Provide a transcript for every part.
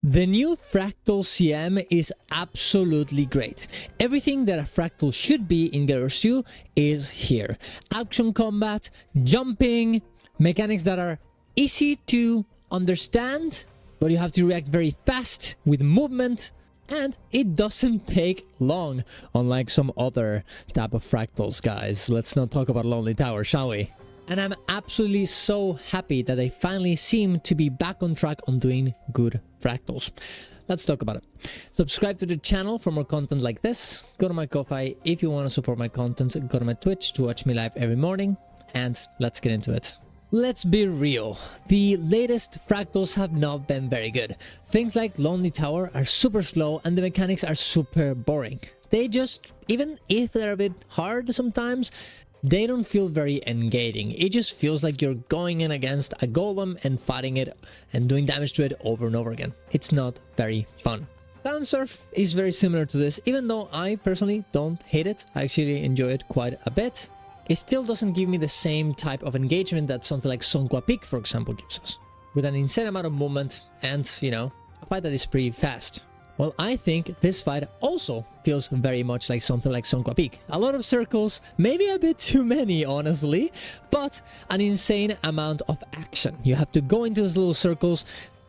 The new Fractal CM is absolutely great. Everything that a Fractal should be in Guild Wars 2 is here. Action combat, jumping, mechanics that are easy to understand, but you have to react very fast with movement, and it doesn't take long, unlike some other type of Fractals, guys. Let's not talk about Lonely Tower, shall we? And I'm absolutely so happy that they finally seem to be back on track on doing good Fractals. Let's talk about it. Subscribe to the channel for more content like this. Go to my Ko-Fi if you want to support my content. Go to my Twitch to watch me live every morning. And let's get into it. Let's be real. The latest Fractals have not been very good. Things like Lonely Tower are super slow and the mechanics are super boring. They just, even if they're a bit hard sometimes, they don't feel very engaging. It just feels like you're going in against a golem and fighting it and doing damage to it over and over again. It's not very fun. Ground Surf is very similar to this, even though I personally don't hate it. I actually enjoy it quite a bit. It still doesn't give me the same type of engagement that something like Sonkwa Peak, for example, gives us. With an insane amount of movement and, you know, a fight that is pretty fast. Well, I think this fight also feels very much like something like Sonkwa Peak. A lot of circles, maybe a bit too many, honestly, but an insane amount of action. You have to go into these little circles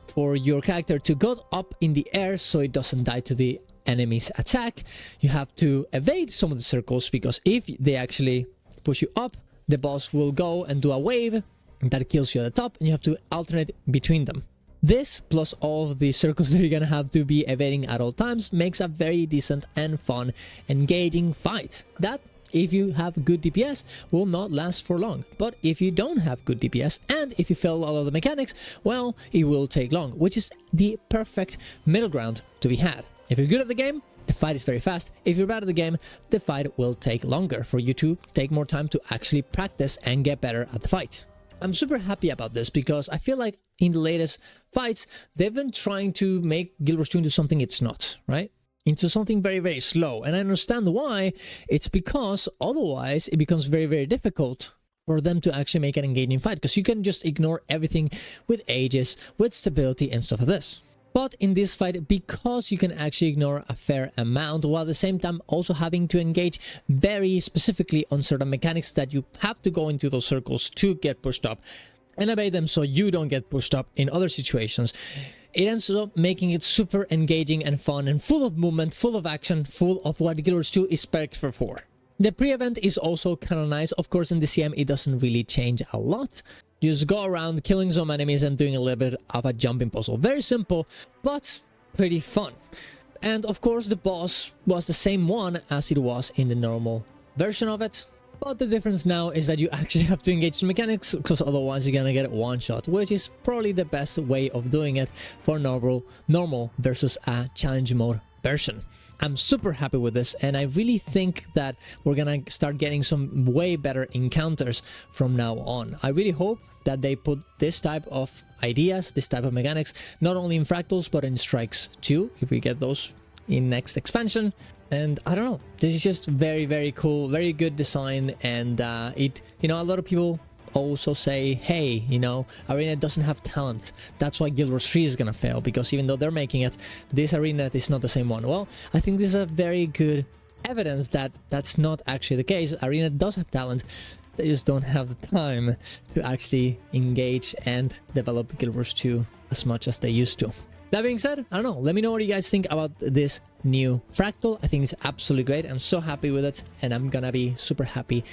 for your character to go up in the air so it doesn't die to the enemy's attack. You have to evade some of the circles because if they actually push you up, the boss will go and do a wave that kills you at the top and you have to alternate between them. This, plus all of the circles that you're gonna have to be evading at all times, makes a very decent and fun, engaging fight. That, if you have good DPS, will not last for long. But if you don't have good DPS, and if you fail all of the mechanics, well, it will take long, which is the perfect middle ground to be had. If you're good at the game, the fight is very fast. If you're bad at the game, the fight will take longer for you to take more time to actually practice and get better at the fight. I'm super happy about this because I feel like in the latest fights, they've been trying to make Guild Wars 2 into something it's not, right? Into something very, very slow. And I understand why. It's because otherwise it becomes very, very difficult for them to actually make an engaging fight because you can just ignore everything with ages, with stability and stuff like this. But in this fight, because you can actually ignore a fair amount, while at the same time also having to engage very specifically on certain mechanics that you have to go into those circles to get pushed up and obey them so you don't get pushed up in other situations, it ends up making it super engaging and fun and full of movement, full of action, full of what Guild Wars 2 is perfect for. The pre-event is also kind of nice. Of course, in the CM, it doesn't really change a lot. You just go around killing some enemies and doing a little bit of a jumping puzzle. Very simple, but pretty fun. And of course, the boss was the same one as it was in the normal version of it. But the difference now is that you actually have to engage the mechanics because otherwise you're gonna get one shot, which is probably the best way of doing it for normal versus a challenge mode version. I'm super happy with this, and I really think that we're gonna start getting some way better encounters from now on. I really hope that they put this type of ideas, this type of mechanics, not only in Fractals, but in Strikes too, if we get those in next expansion. And I don't know, this is just very, very cool, very good design, and you know, a lot of people also say, hey, you know, Arena doesn't have talent. That's why Guild Wars 3 is gonna fail, because even though they're making it, this Arena is not the same one. Well, I think this is a very good evidence that that's not actually the case. Arena does have talent. They just don't have the time to actually engage and develop Guild Wars 2 as much as they used to. That being said, I don't know. Let me know what you guys think about this new Fractal. I think it's absolutely great. I'm so happy with it, and I'm gonna be super happy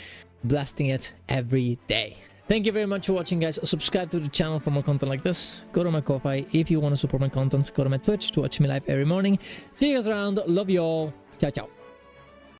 blasting it every day. Thank you very much for watching, guys. Subscribe to the channel for more content like this. Go to my Ko-Fi if you want to support my content. Go to my Twitch to watch me live every morning. See you guys around. Love you all. Ciao, ciao.